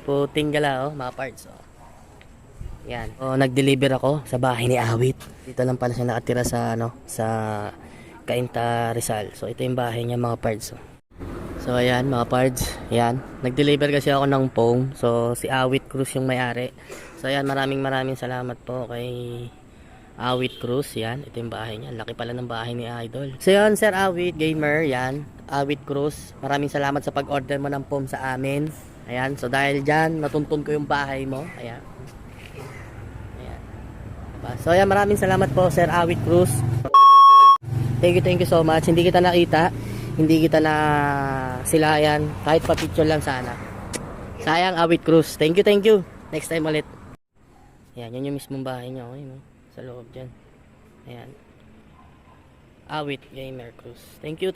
Puting gala, oh, mga parts, oh. Yan. So, nag-deliver ako sa bahay ni Awit. Dito lang pala siya nakatira sa, ano, sa Cainta, Rizal. So, ito yung bahay niya, mga parts, oh. So, ayan, mga parts. Ayan. Nag-deliver kasi ako ng foam. So, si Awit Cruz yung may-ari. So, ayan, maraming salamat po kay Awit Cruz. Yan, ito yung bahay niya. Laki pala ng bahay ni Idol. So, yan, Sir Awit Gamer. Yan, Awit Cruz. Maraming salamat sa pag-order mo ng foam sa amin. Ayan, so dahil dyan, natuntun ko yung bahay mo. Ayan. Ayan. So, ayan, maraming salamat po, Sir Awit Cruz. Thank you so much. Hindi kita nakita. Hindi kita na silayan. Kahit pa-picture lang sana. Sayang, Awit Cruz. Thank you. Next time ulit. Ayan, yun yung mismong bahay niya. Okay, no? Sa loob dyan. Ayan. Awit Gamer Cruz. Thank you.